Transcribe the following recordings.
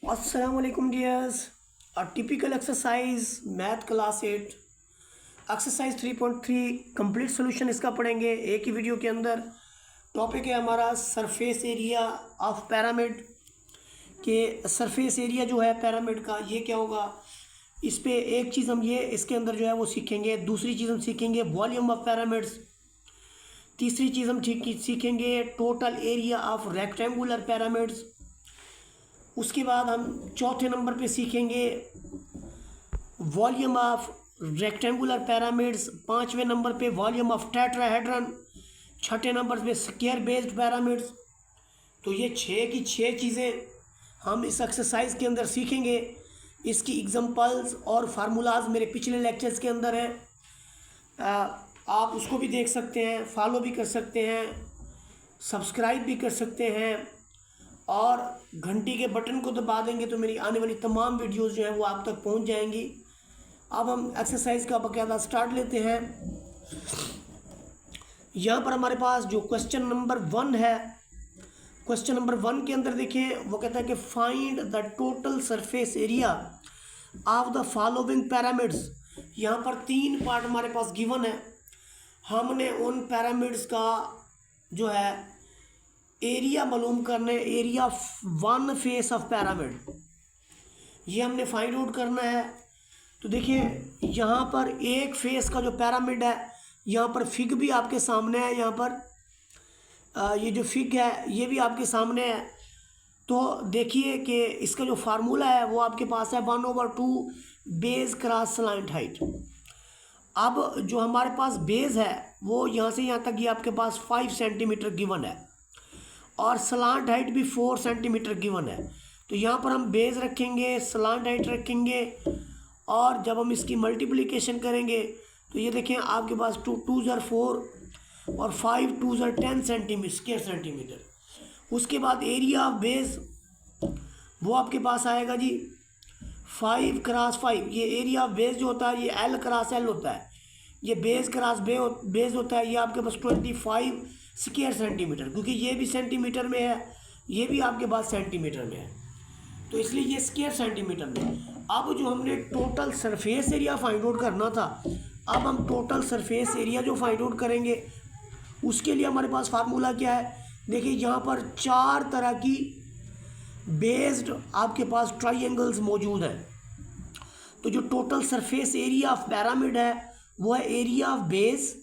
Assalamualaikum dears. A typical exercise math class 8 exercise 3.3 complete solution इसका पढ़ेंगे एक ही video के अंदर। टॉपिक है हमारा सरफेस एरिया ऑफ पिरामिड के सरफेस एरिया जो है पिरामिड का ये क्या होगा। इस पे एक चीज़ हम ये इसके अंदर जो है वो सीखेंगे। दूसरी चीज़ हम सीखेंगे वॉल्यूम ऑफ पिरामिड्स। तीसरी चीज़ हम सीखेंगे total area of rectangular pyramids. उसके बाद हम चौथे नंबर पे सीखेंगे वॉल्यूम ऑफ रेक्टेंगुलर पिरामिड्स। पाँचवें नंबर पे वॉल्यूम ऑफ टेट्राहेड्रन। छठे नंबर पे स्क्वायर बेस्ड पिरामिड्स। तो ये छः की छः चीज़ें हम इस एक्सरसाइज के अंदर सीखेंगे। इसकी एग्जांपल्स और फार्मूलाज मेरे पिछले लेक्चर्स के अंदर हैं, आप उसको भी देख सकते हैं, फॉलो भी कर सकते हैं, सब्सक्राइब भी कर सकते हैं और घंटी के बटन को दबा देंगे तो मेरी आने वाली तमाम वीडियोस जो हैं वो आप तक पहुंच जाएंगी। अब हम एक्सरसाइज का बाकायदा स्टार्ट लेते हैं। यहाँ पर हमारे पास जो क्वेश्चन नंबर 1 है, क्वेश्चन नंबर 1 के अंदर देखें वो कहता है कि find the total surface area of the following pyramids. यहाँ पर 3 पार्ट हमारे पास गिवन है। हमने उन पिरामिड्स का जो है एरिया मालूम करना है, area one face of pyramid ये हमने फाइंड आउट करना है। तो देखिए यहाँ पर एक फेस का जो पिरामिड है, यहाँ पर फिग भी आपके सामने है। यहाँ पर ये जो फिग है ये भी आपके सामने है। तो देखिए कि इसका जो फार्मूला है वो आपके पास है 1/2 बेस क्रॉस स्लांट हाइट। अब जो हमारे पास बेस है वो यहाँ से यहाँ तक ये आपके पास 5 सेंटीमीटर गिवन है और स्लांट हाइट भी 4 सेंटीमीटर गिवन है। तो यहाँ पर हम बेस रखेंगे, स्लांट हाइट रखेंगे और जब हम इसकी मल्टीप्लिकेशन करेंगे तो ये देखें आपके पास 2 2 ज़र 4 और 5 2 ज़र 10 स्क्वायर सेंटीमीटर। उसके बाद एरिया ऑफ बेस वो आपके पास आएगा जी 5 क्रॉस 5। ये एरिया ऑफ बेस जो होता है ये L क्रॉस L होता है। ये बेस क्रॉस बेस होता है। ये आपके पास 25 स्क्वायर सेंटीमीटर, क्योंकि ये भी सेंटीमीटर में है, ये भी आपके पास सेंटीमीटर में है, तो इसलिए ये स्क्वायर सेंटीमीटर में। अब जो हमने total surface area find out करना था, अब हम टोटल सरफेस एरिया जो फाइंड आउट करेंगे उसके लिए हमारे पास फार्मूला क्या है। देखिए यहाँ पर 4 तरह की बेस्ड आपके पास ट्राइंगल्स मौजूद हैं। तो जो total surface area of pyramid है वो है एरिया ऑफ बेस,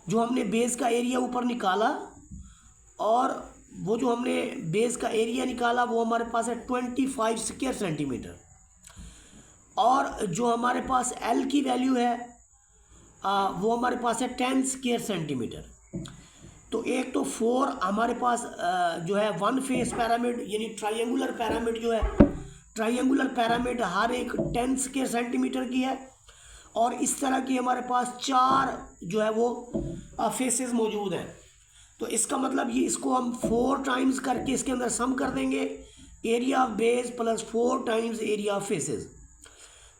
जो हमने बेस का एरिया ऊपर निकाला और वो जो हमने बेस का एरिया निकाला वो हमारे पास है 25 स्क्वायर सेंटीमीटर। और जो हमारे पास L की वैल्यू है वो हमारे पास है 10 स्क्वायर सेंटीमीटर। तो एक तो 4 हमारे पास जो है वन फेस पिरामिड यानी ट्रायंगुलर पिरामिड जो है, ट्रायंगुलर पिरामिड हर एक 10 स्क्वायर सेंटीमीटर की है और इस तरह की हमारे पास 4 जो है वो फेसेस मौजूद हैं। तो इसका मतलब ये इसको हम 4 टाइम्स करके इसके अंदर सम कर देंगे, area of base plus 4 times area of faces.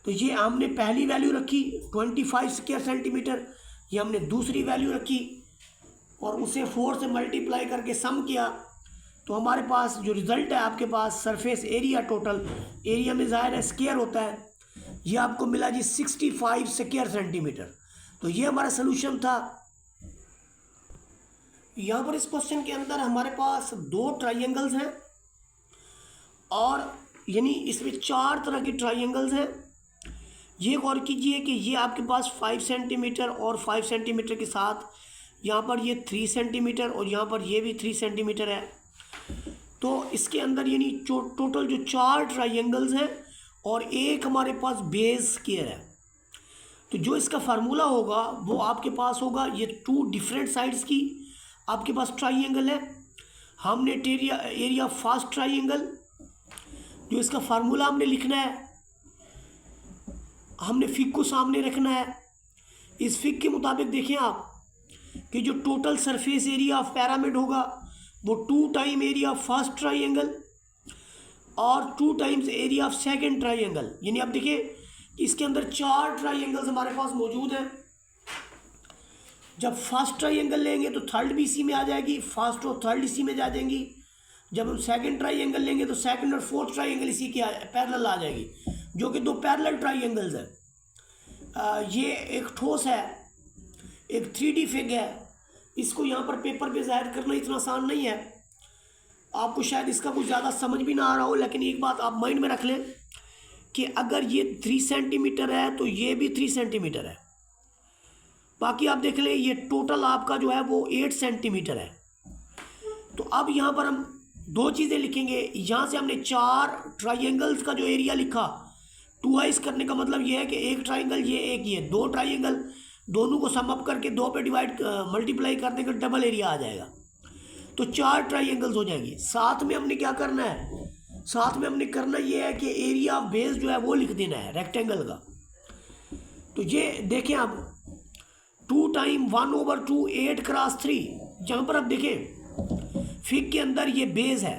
तो ये हमने पहली वैल्यू रखी 25 स्क्वायर सेंटीमीटर, ये हमने दूसरी वैल्यू रखी और उसे 4 से मल्टीप्लाई करके सम किया। तो हमारे पास जो रिज़ल्ट है आपके पास सरफेस एरिया, टोटल एरिया में ज़ाहिर है स्क्वायर होता है, ये आपको मिला जी 65 स्क्वायर सेंटीमीटर। तो ये हमारा सलूशन था। यहाँ पर इस क्वेश्चन के अंदर हमारे पास 2 ट्राइंगल्स हैं और यानी इसमें 4 तरह के ट्राइंगल्स हैं। ये गौर कीजिए कि ये आपके पास 5 सेंटीमीटर और 5 सेंटीमीटर के साथ यहाँ पर ये 3 सेंटीमीटर और यहाँ पर ये भी 3 सेंटीमीटर है। तो इसके अंदर यानी टोटल जो 4 ट्राइंगल्स हैं और एक हमारे पास बेस स्क्वायर है। तो जो इसका फार्मूला होगा वो आपके पास होगा, ये 2 डिफरेंट साइड्स की आपके पास ट्राइंगल है। हमने एरिया फर्स्ट ट्राइंगल जो इसका फार्मूला हमने लिखना है, हमने फिग को सामने रखना है। इस फिग के मुताबिक देखें आप कि जो total surface area of pyramid होगा वो 2 time area of first triangle और 2 times area of second triangle. यानी आप देखिए कि इसके अंदर 4 ट्राइंगल्स हमारे पास मौजूद हैं। जब फर्स्ट ट्राइंगल लेंगे तो थर्ड भी इसी में आ जाएगी, फर्स्ट और थर्ड इसी में जा जाएंगी। जब हम सेकंड ट्राइंगल लेंगे तो सेकंड और फोर्थ ट्राइंगल इसी के पैरेलल आ जाएगी, जो कि दो पैरेलल ट्राइंगल्स है। ये एक ठोस है, एक 3D फिग है। इसको यहाँ पर पेपर पे ज़ाहिर करना इतना आसान नहीं है, आपको शायद इसका कुछ ज़्यादा समझ भी ना आ रहा हो, लेकिन एक बात आप माइंड में रख लें कि अगर ये 3 सेंटीमीटर है तो ये भी 3 सेंटीमीटर है। बाकी आप देख लें ये टोटल आपका जो है वो 8 सेंटीमीटर है। तो अब यहाँ पर हम दो चीज़ें लिखेंगे। यहाँ से हमने 4 ट्राइंगल्स का जो एरिया लिखा, 2 करने का मतलब ये है कि एक ट्राइंगल ये, एक ये, 2 ट्राइंगल, दोनों को सम अप करके 2 पे डिवाइड मल्टीप्लाई करने का डबल एरिया आ जाएगा, तो 4 ट्राइंगल्स हो जाएंगी। साथ में हमने क्या करना है, साथ में हमने करना ये है कि एरिया ऑफ बेस जो है वो लिख देना है रेक्टेंगल का। तो ये देखें आप 2 टाइम 1/2 8 क्रॉस 3, जहाँ पर आप देखें फिग के अंदर ये बेस है,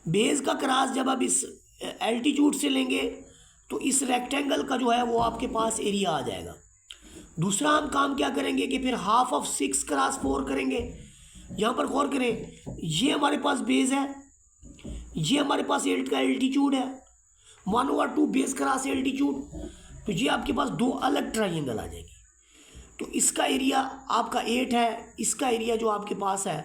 बेस का क्रॉस जब आप इस एल्टीट्यूड से लेंगे तो इस रेक्टेंगल का जो है वो आपके पास एरिया आ जाएगा। दूसरा हम काम क्या करेंगे कि फिर हाफ ऑफ 6 क्रॉस 4 करेंगे। यहाँ पर गौर करें, ये हमारे पास बेस है, ये हमारे पास का एल्टीट्यूड है, 1/2 बेस क्रॉस एल्टीट्यूड, तो ये आपके पास 2 अलग ट्राइंगल आ जाएंगे। तो इसका एरिया आपका 8 है, इसका एरिया जो आपके पास है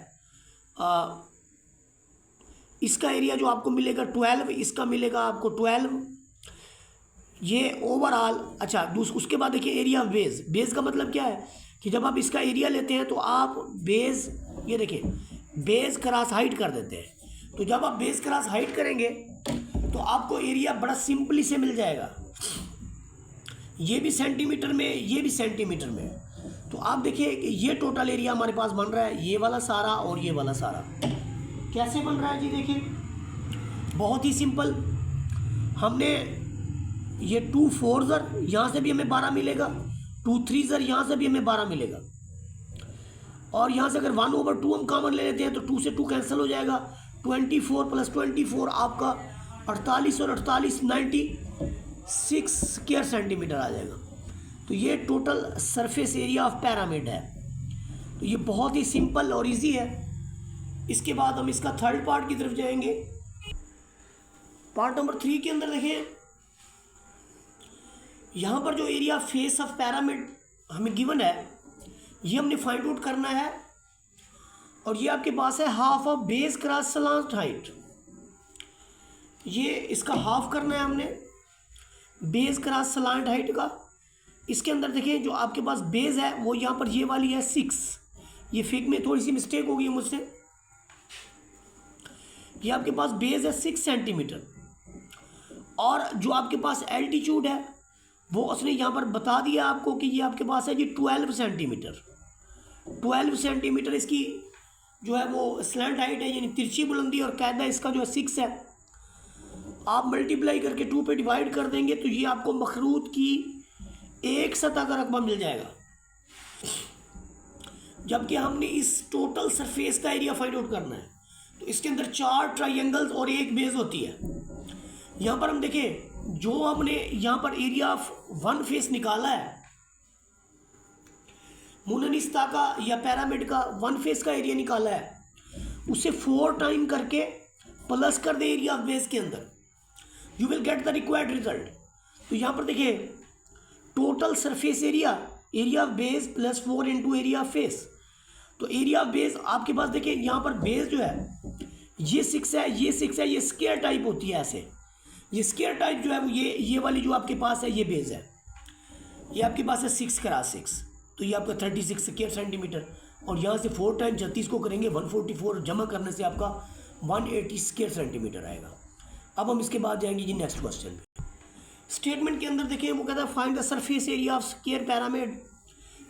इसका एरिया जो आपको मिलेगा 12, इसका मिलेगा आपको 12, ये ओवरऑल। अच्छा उसके बाद देखिए एरिया ऑफ बेस, बेस का मतलब क्या है कि जब आप इसका एरिया लेते हैं तो आप बेस, ये देखिए बेस क्रॉस हाइट कर देते हैं। तो जब आप बेस क्रॉस हाइट करेंगे तो आपको एरिया बड़ा सिंपली से मिल जाएगा, ये भी सेंटीमीटर में, ये भी सेंटीमीटर में। तो आप देखिए कि ये टोटल एरिया हमारे पास बन रहा है, ये वाला सारा और ये वाला सारा। कैसे बन रहा है जी, देखिए बहुत ही सिंपल। हमने ये 2 4 ज़र, यहाँ से भी हमें 12 मिलेगा, 2 3 ज़र, यहाँ से भी हमें 12 मिलेगा, और यहाँ से अगर 1/2 हम कॉमन ले लेते हैं तो 2 से 2 कैंसिल हो जाएगा, 24 + 24 आपका 48 और 48 96 स्क्वायर सेंटीमीटर आ जाएगा। तो ये total surface area of pyramid है। तो ये बहुत ही सिंपल और इजी है। इसके बाद हम इसका थर्ड पार्ट की तरफ जाएंगे। पार्ट नंबर 3 के अंदर देखिए, यहाँ पर जो एरिया फेस ऑफ पिरामिड हमें गिवन है, ये हमने फाइंड आउट करना है, और ये आपके पास है half of base cross slant height. ये इसका हाफ करना है हमने बेस क्रॉस स्लांट हाइट का। इसके अंदर देखिए जो आपके पास बेस है वो यहाँ पर ये वाली है 6, ये फिग में थोड़ी सी मिस्टेक हो गई मुझसे, ये आपके पास बेस है 6 सेंटीमीटर, और जो आपके पास एल्टीट्यूड है वो उसने यहाँ पर बता दिया आपको कि ये आपके पास है जी 12 सेंटीमीटर। 12 सेंटीमीटर इसकी जो है वो स्लैंट हाइट है, यानी तिरछी बुलंदी, और कायदा इसका जो है 6 है। आप मल्टीप्लाई करके 2 पे डिवाइड कर देंगे तो ये आपको मखरूत की एक सतह का रकबा मिल जाएगा। जबकि हमने इस टोटल सरफेस का एरिया फाइंड आउट करना है, तो इसके अंदर 4 ट्राइंगल्स और एक बेस होती है। यहाँ पर हम देखें जो हमने यहाँ पर एरिया ऑफ 1 फेस निकाला है, मुननिस्ता का या पिरामिड का 1 फेस का एरिया निकाला है, उसे 4 टाइम करके प्लस कर दे एरिया ऑफ बेस के अंदर, you will get the required result. तो यहाँ पर देखिए total surface area, area of base plus 4 into area of face. तो एरिया ऑफ बेस आपके पास देखिए यहाँ पर बेस जो है ये 6 है, ये 6 है, ये स्क्वायर टाइप होती है ऐसे, ये स्क्वायर टाइप जो है वो ये वाली जो आपके पास है ये बेस है, ये आपके पास है 6 क्रॉस 6, तो ये आपका 36 स्क्वायर सेंटीमीटर, और यहाँ से 4 टाइम 36 को करेंगे 144, जमा करने से आपका 180 स्क्वायर सेंटीमीटर आएगा। अब हम इसके बाद जाएंगे जी नेक्स्ट क्वेश्चन पे। स्टेटमेंट के अंदर देखिए वो कहता है find the surface area of square pyramid,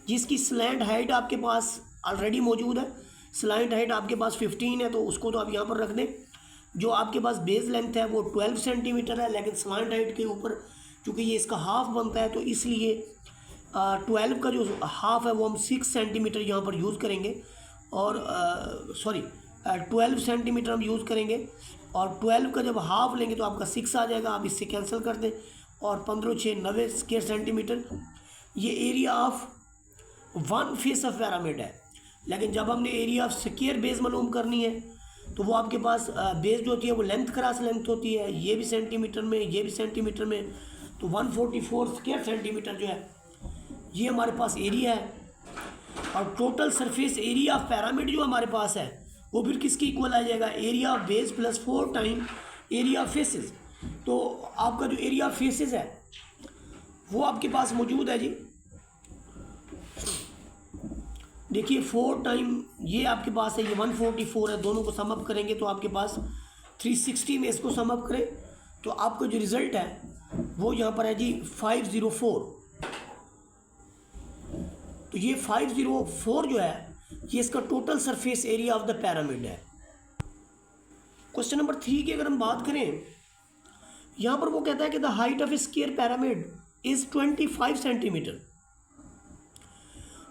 जिसकी स्लैंट हाइट आपके पास ऑलरेडी मौजूद है। स्लैंट हाइट आपके पास 15 है, तो उसको तो आप यहाँ पर रख दें। जो आपके पास बेस लेंथ है वो 12 सेंटीमीटर है, लेकिन स्लैंट हाइट के ऊपर चूँकि ये इसका हाफ बनता है तो इसलिए 12 का जो हाफ है वो हम 6 सेंटीमीटर यहाँ पर यूज़ करेंगे, और 12 सेंटीमीटर हम यूज़ करेंगे, और 12 का जब हाफ लेंगे तो आपका 6 आ जाएगा। आप इससे कैंसिल कर दें, और 15 6 90 स्क्वायर सेंटीमीटर ये area of 1 face of pyramid है। लेकिन जब हमने एरिया ऑफ स्क्वायर बेस मालूम करनी है तो वो आपके पास बेस जो होती है वो लेंथ क्रॉस लेंथ होती है, ये भी सेंटीमीटर में, ये भी सेंटीमीटर में, तो 144 स्क्वायर सेंटीमीटर जो है ये हमारे पास एरिया है। और total surface area of pyramid जो हमारे पास है वो फिर किसकी इक्वल आ जाएगा, area of base plus 4 time area of faces. तो आपका जो एरिया ऑफ फेसेस है वो आपके पास मौजूद है जी, देखिए 4 टाइम ये आपके पास है, ये 144 है, दोनों को सम अप करेंगे तो आपके पास 360 में इसको सम अप करें तो आपका जो रिजल्ट है वो यहाँ पर है जी 504। तो ये 504 जो है ये इसका total surface area of the pyramid है। क्वेश्चन नंबर 3 की अगर हम बात करें, यहाँ पर वो कहता है कि the height of A square pyramid is 25 centimetre.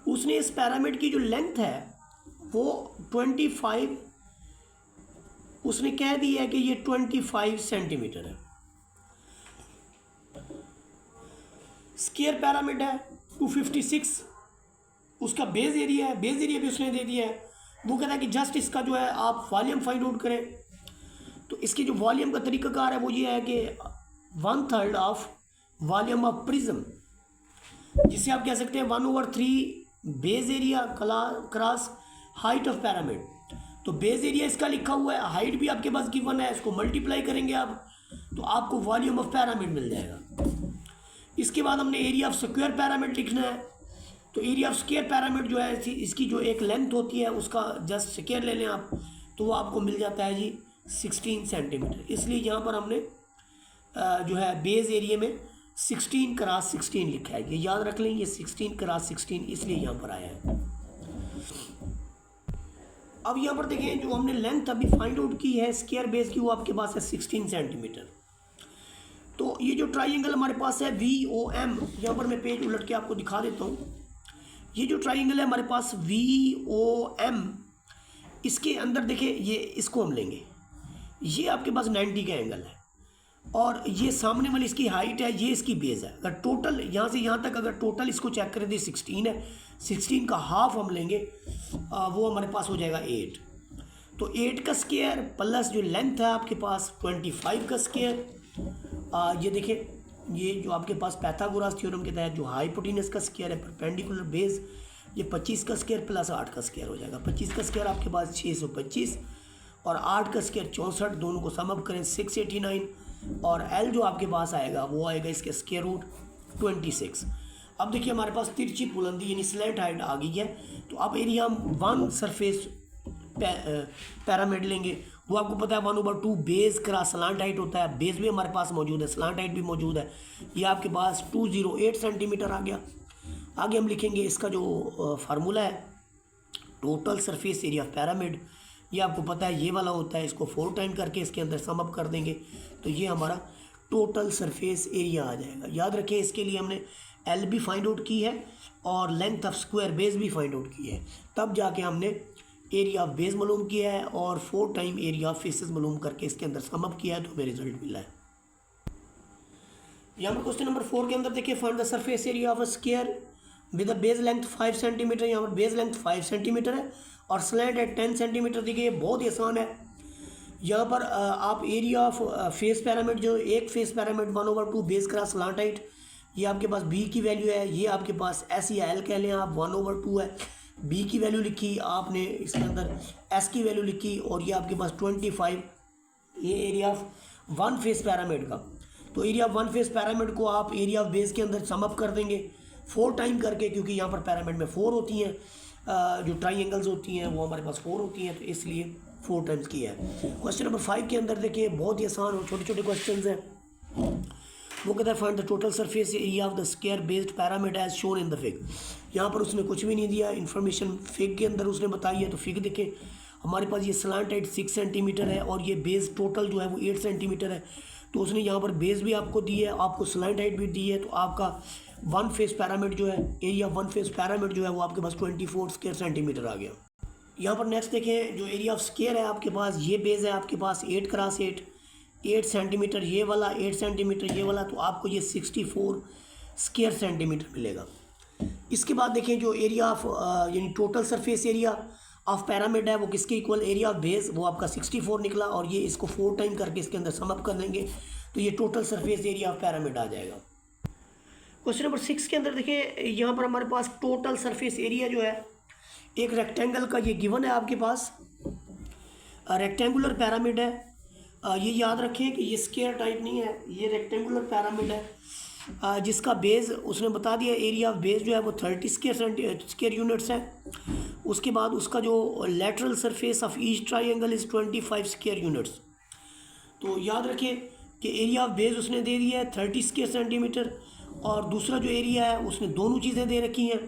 उसने इस पिरामिड की जो लेंथ है वो 25, उसने कह दिया है कि ये 25 सेंटीमीटर है। स्क्वायर पिरामिड है 256, उसका बेस एरिया है, बेस एरिया भी उसने दे दिया है। वो कहता है कि जस्ट इसका जो है आप वॉल्यूम फाइंड आउट करें। तो इसके जो वॉल्यूम का तरीकाकार है वो ये है कि 1/3 ऑफ वॉल्यूम ऑफ प्रिज्म, जिसे आप कह सकते हैं 1/3 base area cross height of pyramid. तो बेस एरिया इसका लिखा हुआ है, हाइट भी आपके पास गिवन है, इसको मल्टीप्लाई करेंगे आप तो आपको वॉल्यूम ऑफ पिरामिड मिल जाएगा। इसके बाद हमने एरिया ऑफ स्क्वायर पिरामिड लिखना है। तो एरिया ऑफ स्क्वायर पिरामिड जो है इसकी जो एक लेंथ होती है उसका जस्ट स्क्वायर ले लें आप तो वो आपको मिल जाता है जी 16 सेंटीमीटर। इसलिए यहाँ पर हमने जो है बेस एरिया में 16 क्रॉस 16 लिखा है, ये याद रख लें, ये 16 क्रॉस 16 इसलिए यहाँ पर आया है। अब यहाँ पर देखिए जो हमने लेंथ अभी फाइंड आउट की है स्क्वायर बेस की वो आपके पास है 16 सेंटीमीटर। तो ये जो ट्राइंगल हमारे पास है VOM, यहाँ पर मैं पेज उलट के आपको दिखा देता हूँ। ये जो ट्राइंगल है हमारे पास VOM, इसके अंदर देखिए ये इसको हम लेंगे, ये आपके पास 90 का एंगल है और ये सामने वाली इसकी हाइट है, ये इसकी बेस है। अगर टोटल यहाँ से यहाँ तक अगर टोटल इसको चेक करें तो 16 है, 16 का हाफ हम लेंगे वो हमारे पास हो जाएगा 8। तो 8 का स्क्वायर प्लस जो लेंथ है आपके पास 25 का स्क्वायर। ये देखिए ये जो आपके पास पाइथागोरस थ्योरम के तहत जो हाइपोटेनस का स्क्वायर है परपेंडिकुलर बेस, ये 25 का स्क्वायर प्लस 8 का स्क्वायर हो जाएगा। 25 का स्क्वायर आपके पास 625 और 8 का स्क्वायर 64, दोनों को सम अप करें 689 और L जो आपके पास आएगा वो आएगा इसके स्क्वायर रूट 26। अब देखिए हमारे पास तिरछी बुलंदी यानी स्लैंट हाइट आ गई है। तो अब एरिया हम 1 सरफेस पिरामिड लेंगे, वो आपको पता है 1/2 बेस क्रॉस स्लांट हाइट होता है, बेस भी हमारे पास मौजूद है, स्लांट हाइट भी मौजूद है। ये आपके पास 208 सेंटीमीटर आ गया। आगे हम लिखेंगे इसका जो फार्मूला है total surface area of pyramid, ये आपको पता है ये वाला होता है, इसको 4 टाइम करके इसके अंदर सम अप कर देंगे तो ये हमारा टोटल सरफेस एरिया आ जाएगा। याद रखें इसके लिए हमने L भी फाइंड आउट की है और लेंथ ऑफ स्क्वायर बेस भी फाइंड आउट की है, तब जाके हमने एरिया ऑफ बेस मालूम किया है और 4 टाइम एरिया ऑफ फेसेस मालूम करके इसके अंदर सम अप किया है तो हमें रिजल्ट मिला है। यहाँ पर क्वेश्चन नंबर 4 के अंदर देखिए find the surface area of a square with a base length 5 centimetre. यहाँ पर बेस लेंथ 5 सेंटीमीटर है और स्लैंट है 10 सेंटीमीटर। देखिए बहुत ही आसान है। यहाँ पर आप एरिया ऑफ फेस पिरामिड जो एक face pyramid 1/2 base cross slant height, ये आपके पास B की वैल्यू है, ये आपके पास S या L कह लें आप, 1/2 है। B की वैल्यू लिखी आपने, इसके अंदर S की वैल्यू लिखी और ये आपके पास 25, ये एरिया ऑफ 1 फेस पिरामिड का। तो एरिया ऑफ 1 फेस पिरामिड को आप एरिया ऑफ बेस के अंदर सम अप कर देंगे 4 टाइम करके, क्योंकि यहाँ पर पिरामिड में 4 होती हैं, जो ट्राइंगल्स होती हैं वो हमारे पास 4 होती हैं, तो इसलिए 4 टाइम्स किया है। क्वेश्चन नंबर 5 के अंदर देखिए बहुत ही आसान और छोटे छोटे क्वेश्चन हैं। वो कहता है find the total surface area of the square based pyramid as shown in the fig. यहाँ पर उसने कुछ भी नहीं दिया, इन्फॉर्मेशन फिग के अंदर उसने बताई है। तो फिग देखें हमारे पास ये स्लांट हाइट 6 सेंटीमीटर है और ये बेस टोटल जो है वो 8 सेंटीमीटर है। तो उसने यहाँ पर बेस भी आपको दी है, आपको स्लांट हाइट भी दी है। तो आपका 1 फेस पिरामिड जो है, एरिया 1 फेस पिरामिड जो है वो आपके पास 24 स्क्वायर सेंटीमीटर आ गया। यहाँ पर नेक्स्ट देखें जो एरिया ऑफ स्क्वायर है आपके पास, ये बेस है आपके पास 8 क्रॉस 8 सेंटीमीटर ये वाला, 8 सेंटीमीटर ये वाला, तो आपको ये 64 स्क्वायर सेंटीमीटर मिलेगा। इसके बाद देखिए जो एरिया ऑफ यानी total surface area of pyramid है वो किसके इक्वल, एरिया ऑफ बेस वो आपका 64 निकला, और ये इसको 4 टाइम करके इसके अंदर सम अप कर देंगे तो ये total surface area of pyramid आ जाएगा। क्वेश्चन नंबर 6 के अंदर देखिए, यहाँ पर हमारे पास टोटल सरफेस एरिया जो है एक रेक्टेंगल का ये गिवन है आपके पास, रेक्टेंगुलर पैरामिड है। ये याद रखें कि ये स्क्वायर टाइप नहीं है, ये रेक्टेंगुलर पैरामिड है, जिसका बेस उसने बता दिया, एरिया ऑफ बेस जो है वो 30 स्क्वायर यूनिट्स है। उसके बाद उसका जो lateral surface of each triangle is 25 square units. तो याद रखें कि एरिया ऑफ बेस उसने दे दिया है 30 स्क्वायर सेंटीमीटर, और दूसरा जो एरिया है उसने दोनों चीज़ें दे रखी हैं,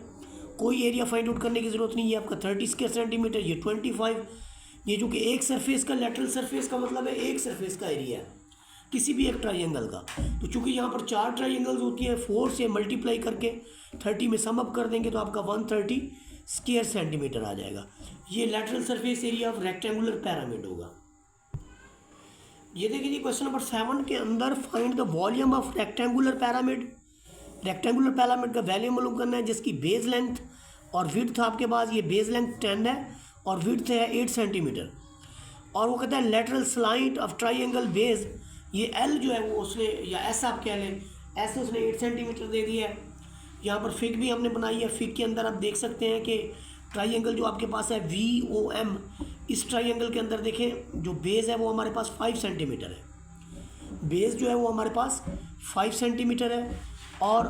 कोई एरिया फाइंड आउट करने की ज़रूरत नहीं है। आपका 30 स्क्वायर सेंटीमीटर, ये 25, ये जो कि एक सरफेस का, लेटरल सरफेस का मतलब है एक सरफेस का एरिया है किसी भी एक ट्राइंगल का। तो चूंकि यहाँ पर 4 ट्राइंगल्स होती हैं, 4 से मल्टीप्लाई करके 30 में सम अप कर देंगे तो आपका 130 स्क्वायर सेंटीमीटर आ जाएगा। ये lateral surface area of rectangular pyramid होगा। ये देखिए जी, क्वेश्चन नंबर 7 के अंदर find the volume of rectangular pyramid. Rectangular pyramid का वैल्यू मालूम करना है जिसकी बेस लेंथ और विड्थ आपके पास, ये बेस लेंथ 10 है और विड्थ है 8 सेंटीमीटर, और वो कहता है lateral slide of triangle base, ये एल जो है वो उसने, या एस आप कह लें, एस उसने 8 सेंटीमीटर दे दिया है। यहाँ पर फिग भी हमने बनाई है, फिग के अंदर आप देख सकते हैं कि ट्राइंगल जो आपके पास है VOM, इस ट्राइंगल के अंदर देखें जो बेस है वो हमारे पास 5 सेंटीमीटर है, बेस जो है वो हमारे पास 5 सेंटीमीटर है, और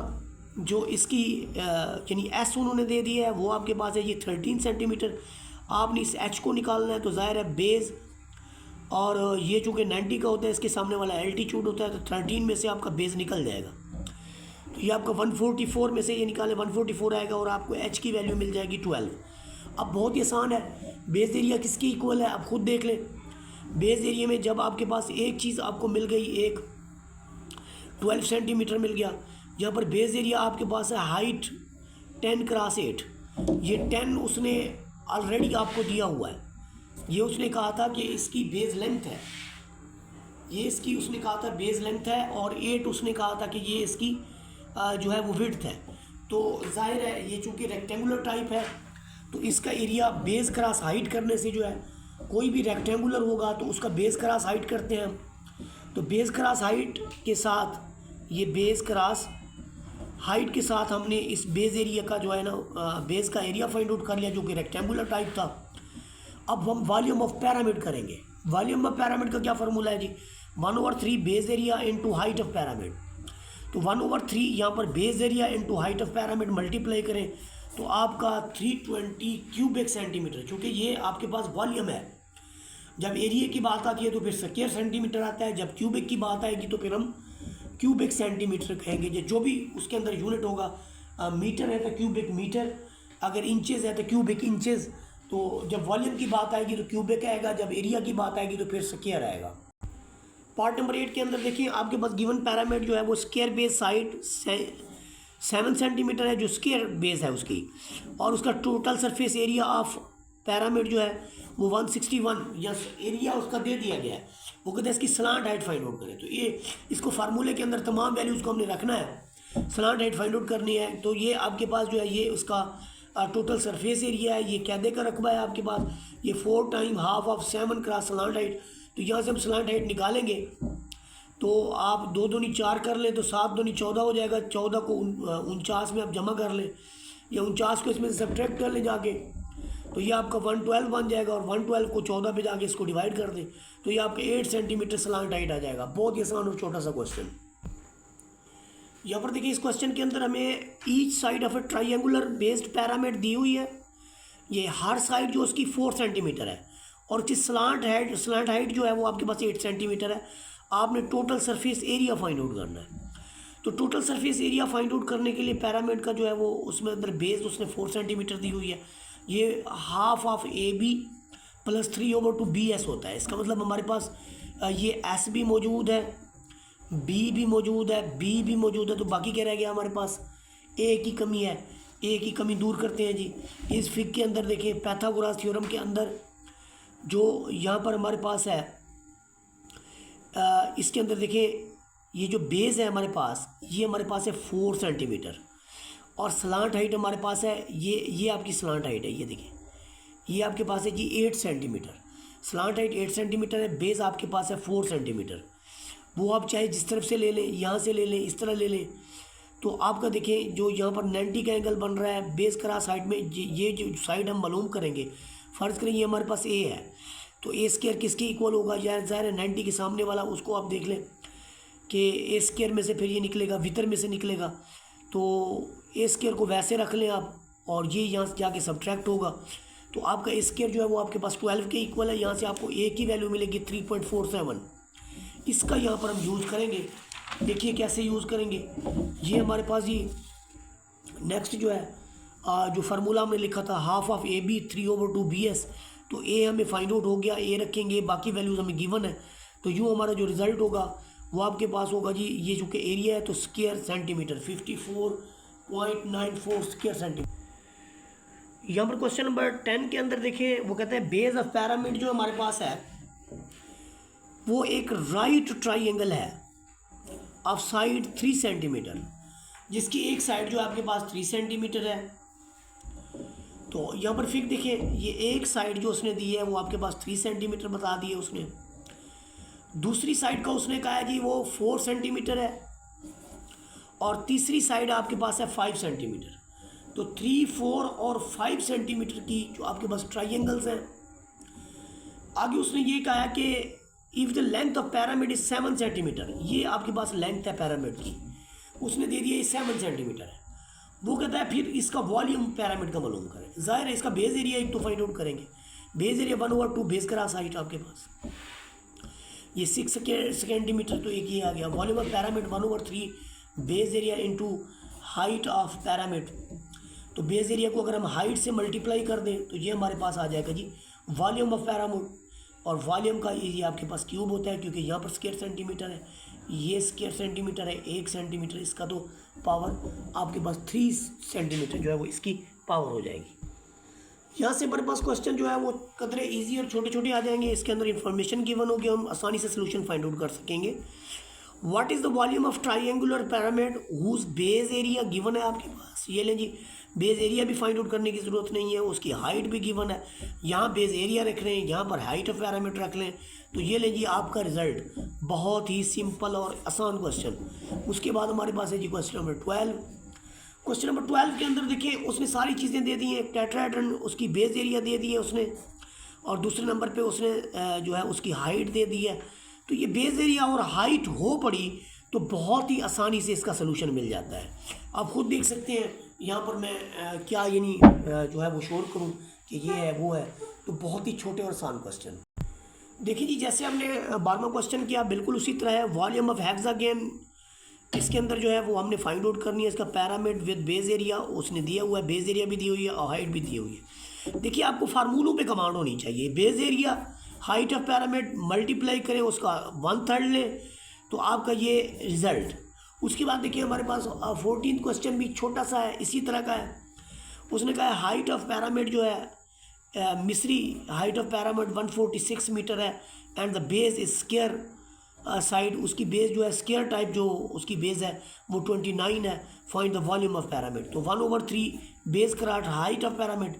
जो इसकी यानी एस उन्होंने दे दिया है वो आपके पास है ये 13 सेंटीमीटर। आपने इस एच को निकालना है तो ज़ाहिर है बेस, और ये चूँकि 90 का होता है, इसके सामने वाला एल्टीट्यूड होता है, तो 13 में से आपका बेस निकल जाएगा। तो ये आपका 144 में से ये निकाले 144 आएगा, और आपको एच की वैल्यू मिल जाएगी 12। अब बहुत ही आसान है, बेस एरिया किसकी इक्वल है आप खुद देख लें। बेस एरिया में जब आपके पास एक चीज़ आपको मिल गई, एक 12 सेंटीमीटर मिल गया, यहाँ पर बेस एरिया आपके पास है हाइट 10x8, ये 10 उसने ऑलरेडी आपको दिया हुआ है। ये उसने कहा था कि इसकी बेस लेंथ है, ये इसकी उसने कहा था बेस लेंथ है, और 8 उसने कहा था कि ये इसकी जो है वो विड्थ है। तो जाहिर है ये चूँकि रेक्टेंगुलर टाइप है तो इसका एरिया बेस क्रॉस हाइट करने से जो है, कोई भी रेक्टेंगुलर होगा तो उसका बेस क्रॉस हाइट करते हैं हम, तो बेस क्रॉस हाइट के साथ, ये बेस क्रॉस हाइट के साथ हमने इस बेस एरिया का जो है ना, बेस का एरिया फाइंड आउट कर लिया जो कि रेक्टेंगुलर टाइप था। अब हम वॉल्यूम ऑफ पैरामिड करेंगे। वॉल्यूम ऑफ पैरामिड का क्या फार्मूला है जी, 1/3 base area into height of pyramid. तो 1/3 यहाँ पर base area into height of pyramid multiply करें तो आपका 320 क्यूबिक सेंटीमीटर, चूँकि ये आपके पास वॉल्यूम है। जब एरिया की बात आती है तो फिर स्क्वायर सेंटीमीटर आता है, जब क्यूबिक की बात आएगी तो फिर हम क्यूबिक सेंटीमीटर कहेंगे। जो भी उसके अंदर यूनिट होगा, मीटर है तो क्यूबिक मीटर, अगर इंचेस है तो क्यूबिक इंचेस। तो जब वॉल्यूम की बात आएगी तो क्यूबिक आएगा, जब एरिया की बात आएगी तो फिर स्क्वायर आएगा। पार्ट नंबर 8 के अंदर देखिए, आपके पास गिवन पैरामिड जो है वो स्क्वायर बेस साइड 7 सेंटीमीटर है, जो स्क्वायर बेस है उसकी, और उसका total surface area of pyramid जो है वो 161, या एरिया उसका दे दिया गया है। वो कहते हैं इसकी स्लांट हाइट फाइंड आउट करें, तो ये इसको फार्मूले के अंदर तमाम वैल्यूज़ को हमने रखना है, स्लांट हाइट फाइंड आउट करनी है। तो ये आपके पास जो है ये उसका टोटल सरफेस एरिया है, ये कैदे का रकबा है आपके पास, ये 4 time half of 7 cross slant height. तो यहाँ से हम स्लांट हाइट निकालेंगे तो आप 2 दूनी 4 कर लें तो 7 दूनी 14 हो जाएगा। 14 को 49 में आप जमा कर लें, या 49 को इसमें से सब्ट्रैक्ट कर लें जाके, तो ये आपका 112 बन जाएगा, और 112 को 14 पे जाके इसको डिवाइड कर दें तो ये आपके 8 सेंटीमीटर स्लांट हाइट आ जाएगा। बहुत ही आसान और छोटा सा क्वेश्चन। यहाँ पर देखिए, इस क्वेश्चन के अंदर हमें each side of a triangular based pyramid दी हुई है। ये हर साइड जो उसकी 4 सेंटीमीटर है, और उसकी स्लांट हाइट जो है वो आपके पास 8 सेंटीमीटर है। आपने total surface area find out करना है। तो total surface area find out करने के लिए पैरामिड का जो है वो उसमें अंदर बेस उसने 4 सेंटीमीटर दी हुई है। ये हाफ ऑफ AB + 3/2BS होता है। इसका मतलब हमारे पास ये S भी मौजूद है, B भी मौजूद है, B भी मौजूद है, तो बाकी क्या रह गया हमारे पास, A की कमी है। A की कमी दूर करते हैं जी। इस फिग के अंदर देखिए, पाइथागोरस थ्योरम के अंदर जो यहाँ पर हमारे पास है, इसके अंदर देखिए ये जो बेस है हमारे पास, ये हमारे पास है 4 सेंटीमीटर, और स्लांट हाइट हमारे पास है ये आपकी स्लांट हाइट है। ये देखिए ये आपके पास है जी 8 सेंटीमीटर, स्लांट हाइट 8 सेंटीमीटर है, बेस आपके पास है 4 सेंटीमीटर। वो आप चाहे जिस तरफ से ले लें, यहाँ से ले लें, इस तरह ले लें, तो आपका देखें जो यहाँ पर 90 का एंगल बन रहा है बेस क्रॉस हाइट में, ये जो साइड हम मालूम करेंगे, फ़र्ज़ करें ये हमारे पास ए है, तो ए स्क्वायर किसके इक्वल होगा, या ज़ाहिर है 90 के सामने वाला, उसको आप देख लें कि ए स्क्वायर में से फिर ये निकलेगा, वितर में से निकलेगा, तो ए स्क्वायर को वैसे रख लें आप, और ये यहाँ से जाके सब्ट्रैक्ट होगा, तो आपका ए स्क्वायर जो है वो आपके पास 12 के इक्वल है। यहाँ से आपको ए की वैल्यू मिलेगी 3.47। इसका यहाँ पर हम यूज़ करेंगे, देखिए कैसे यूज़ करेंगे। ये हमारे पास ही नेक्स्ट जो है जो फार्मूला हमने लिखा था half of a b 3/2 BS, तो ए हमें फाइंड आउट हो गया, ए रखेंगे, बाकी वैल्यूज़ हमें गिवन है, तो यूँ हमारा जो रिज़ल्ट होगा वो आपके पास होगा जी, ये जो कि एरिया है तो स्क्वायर सेंटीमीटर 54.94 स्क्वायर सेंटीमीटर। यहाँ पर क्वेश्चन नंबर 10 के अंदर देखिए वो कहते हैं बेस ऑफ पिरामिड जो हमारे पास है वो एक राइट ट्राइंगल है ऑफ साइड 3 सेंटीमीटर, जिसकी एक साइड जो आपके पास 3 सेंटीमीटर है। तो यहाँ पर फिर देखिए ये एक साइड जो उसने दी है वो आपके पास 3 सेंटीमीटर बता दी है उसने, दूसरी साइड का उसने कहा है जी वो 4 सेंटीमीटर है, और तीसरी साइड आपके पास है 5 सेंटीमीटर। तो 3, 4 और 5 सेंटीमीटर की जो आपके पास ट्राइंगल्स हैं। आगे उसने ये कहा है कि if the length of pyramid is 7 centimetre, ये आपके पास लेंथ है पिरामिड की, उसने दे दिया ये 7 सेंटीमीटर है। वो कहता है फिर इसका वॉल्यूम पिरामिड का मालूम करें, ज़ाहिर है इसका बेस एरिया एक तो फाइंड आउट करेंगे, base area 1/2 base cross height आपके पास ये 6 सेंटीमीटर, तो एक ये आ गया। Volume of pyramid 1/3 base area into height of pyramid, तो बेस एरिया को अगर हम हाइट से मल्टीप्लाई कर दें तो ये हमारे पास आ जाएगा जी वॉल्यूम ऑफ पिरामिड, और वॉल्यूम का एरिया आपके पास क्यूब होता है क्योंकि यहाँ पर स्क्वायर सेंटीमीटर है, ये स्क्वायर सेंटीमीटर है 1 सेंटीमीटर, इसका तो पावर आपके पास 3 सेंटीमीटर जो है वो इसकी पावर हो जाएगी। यहाँ से हमारे पास क्वेश्चन जो है वो कदरे इजी और छोटे छोटे आ जाएंगे, इसके अंदर इंफॉर्मेशन गिवन होगी, हम आसानी से सोल्यूशन फाइंड आउट कर सकेंगे। What is the volume of triangular pyramid whose base area given है आपके पास, ये लें जी, बेस एरिया भी फाइंड आउट करने की ज़रूरत नहीं है, उसकी हाइट भी गिवन है, यहाँ बेस एरिया रख रहे हैं, यहाँ पर हाइट ऑफ पिरामिड रख लें, तो ये लें जी आपका रिजल्ट। बहुत ही सिंपल और आसान क्वेश्चन। उसके बाद हमारे पास है जी क्वेश्चन नंबर 12। क्वेश्चन नंबर 12 के अंदर देखिए उसने सारी चीज़ें दे दी हैं, टेट्राहेड्रन उसकी बेस एरिया दे दी है उसने, और दूसरे नंबर पे उसने जो है उसकी हाइट दे दी है। तो ये बेस एरिया और हाइट हो पड़ी तो बहुत ही आसानी से इसका सलूशन मिल जाता है। आप खुद देख सकते हैं यहाँ पर मैं क्या यानी जो है वो शोर करूँ कि ये है वो है, तो बहुत ही छोटे और आसान क्वेश्चन। देखिए जी जैसे हमने 12वां क्वेश्चन किया बिल्कुल उसी तरह है। वॉल्यूम ऑफ हेक्सागन इसके अंदर जो है वो हमने फाइंड आउट करनी है, इसका पिरामिड विद बेस एरिया उसने दिया हुआ है, बेस एरिया भी दी हुई है और हाइट भी दी हुई है। देखिए आपको फार्मूलों पे कमांड होनी चाहिए, base area height of pyramid multiply करें उसका 1/3 लें तो आपका ये रिजल्ट। उसके बाद देखिए हमारे पास 14th क्वेश्चन भी छोटा सा है, इसी तरह का है। उसने कहा है हाइट ऑफ पिरामिड जो है मिस्री हाइट ऑफ पिरामिड 146 मीटर है and the base is square side, उसकी बेस जो है स्क्वायर टाइप जो उसकी बेस है वो 29 है। Find the volume of pyramid, तो 1/3 बेस कराट हाइट ऑफ पिरामिड।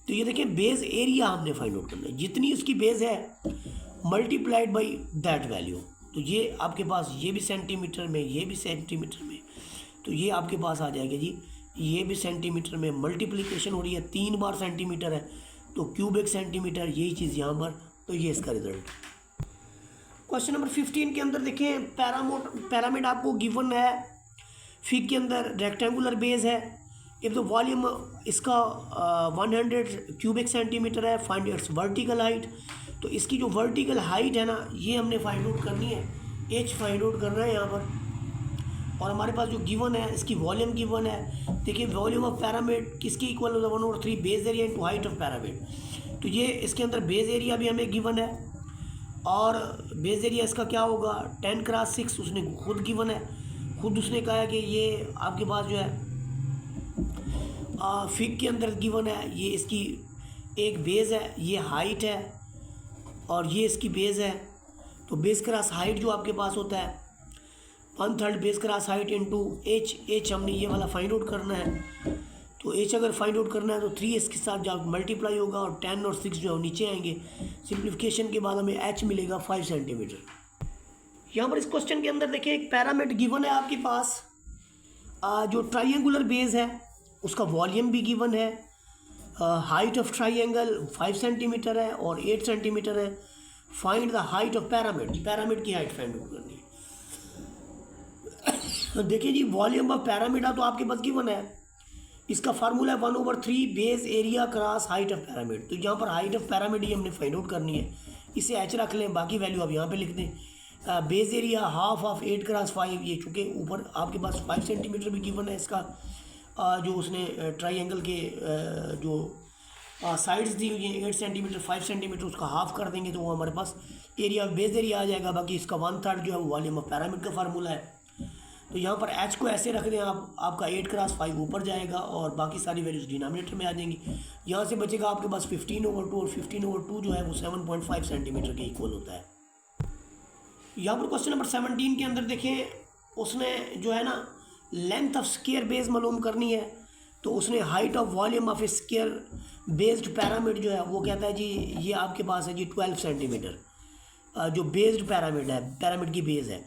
तो ये देखिए बेस एरिया हमने फाइंड आउट करना है, जितनी उसकी बेस है मल्टीप्लाइड बाई दैट वैल्यू। तो ये आपके पास ये भी सेंटीमीटर में, ये भी सेंटीमीटर में, तो ये आपके पास आ जाएगा जी, ये भी सेंटीमीटर में मल्टीप्लिकेशन हो रही है, 3 बार सेंटीमीटर है तो क्यूबिक सेंटीमीटर, यही चीज़ यहाँ पर, तो ये इसका रिजल्ट। क्वेश्चन नंबर 15 के अंदर देखिए पिरामिड आपको गिवन है, फिग के अंदर रेक्टेंगुलर बेस है, इफ द वॉल्यूम इसका 100 क्यूबिक सेंटीमीटर है, फाइंड इट्स वर्टिकल हाइट। तो इसकी जो वर्टिकल हाइट है ना ये हमने फाइंड आउट करनी है, एच फाइंड आउट करना है यहाँ पर। और हमारे पास जो गिवन है इसकी वॉल्यूम गिवन है। देखिए वॉल्यूम ऑफ पिरामिड किसकी इक्वल होता है 1/3 base area into height of pyramid. तो ये इसके अंदर बेस एरिया भी हमें गिवन है और बेस एरिया इसका क्या होगा 10x6 उसने खुद गिवन है, खुद उसने कहा है कि ये आपके पास जो है फिग के अंदर गिवन है, ये इसकी एक बेस है, ये हाइट है और ये इसकी बेस है। तो बेस क्रॉस हाइट जो आपके पास होता है 1/3 base cross height into H, H हमने ये वाला फाइंड आउट करना है। तो एच अगर फाइंड आउट करना है तो 3 के साथ जब मल्टीप्लाई होगा और 10 और 6 जो है वो नीचे आएंगे। सिंप्लीफिकेशन के बाद हमें एच मिलेगा 5 सेंटीमीटर। यहाँ पर इस क्वेश्चन के अंदर देखिए एक पैरामीटर गिवन है आपके पास, जो ट्राइंगुलर बेस है उसका वॉल्यूम भी गिवन है, हाइट ऑफ ट्राइंगल 5 सेंटीमीटर है और 8 सेंटीमीटर है। Find the height of pyramid की हाइट फाइंड आउट करनी है। देखिए जी, वॉल्यूम ऑफ पैरामिड तो आपके पास गिवन है, इसका फार्मूला है 1/3 base area cross height of pyramid. तो यहाँ पर हाइट ऑफ पैरामिड ही हमने फाइंड आउट करनी है, इसे एच रख लें, बाकी वैल्यू आप यहाँ पे लिख दें। Base area half of 8x5, ये चूँकि ऊपर आपके पास 5 सेंटीमीटर भी गिवन है इसका, जो उसने ट्राइंगल के जो साइड्स दी हुई हैं 8 सेंटीमीटर 5 सेंटीमीटर, उसका हाफ कर देंगे तो वो हमारे पास एरिया बेस एरिया आ जाएगा। बाकी इसका 1/3 जो है वो वॉल्यूम ऑफ पैरामिड का फार्मूला है। तो यहाँ पर एच को ऐसे रख दें आप, आपका 8x5 ऊपर जाएगा और बाकी सारी वैल्यूज डिनोमिनेटर में आ जाएंगी। यहाँ से बचेगा आपके पास 15/2 और 15/2 जो है वो 7.5 सेंटीमीटर के इक्वल होता है। यहाँ पर क्वेश्चन नंबर 17 के अंदर देखें, उसने जो है ना लेंथ ऑफ स्क्वायर बेस मालूम करनी है। तो उसने height of volume of square based pyramid जो है वो कहता है जी ये आपके पास है जी 12 सेंटीमीटर, जो बेस्ड पैरामिड है, पैरामिड की बेस है,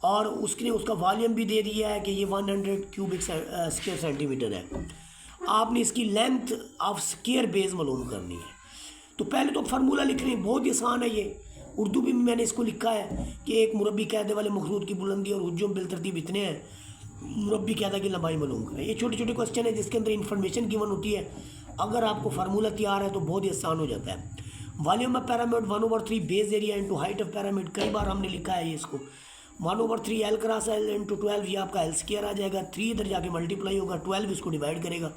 और उसने उसका वॉल्यूम भी दे दिया है कि ये 100 क्यूबिक स्क्वायर सेंटीमीटर है। आपने इसकी लेंथ ऑफ स्क्वायर बेस मालूम करनी है। तो पहले तो फार्मूला लिख रहे हैं, बहुत ही आसान है ये, उर्दू में मैंने इसको लिखा है कि एक मुरब्बी कहते वाले मखरूत की बुलंदी और हुज्जुम बिलतरतीब इतने हैं, मुरब्बी कहता कि लंबाई मालूम करें। ये छोटे छोटे क्वेश्चन है जिसके अंदर इन्फॉर्मेशन गिवन होती है, अगर आपको फार्मूला तैयार है तो बहुत ही आसान हो जाता है। Volume of pyramid 1/3 base area into height of pyramid, कई बार हमने लिखा है ये इसको 1/3 एल क्रॉस एल इंटू 12, ये आपका एल स्क्वायर आ जाएगा। 3 इधर जाके मल्टीप्लाई होगा, 12 इसको डिवाइड करेगा,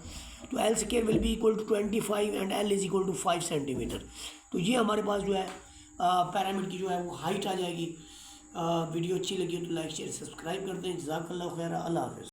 तो L square will be equal to 25 and L is equal to 5 centimetre. तो ये हमारे पास जो है पैरामिड की जो है वो हाइट आ जाएगी। वीडियो अच्छी लगी हो तो लाइक शेयर सब्सक्राइब कर दें। जज़ाकल्लाह खैर, अल्लाह हाफ़िज़।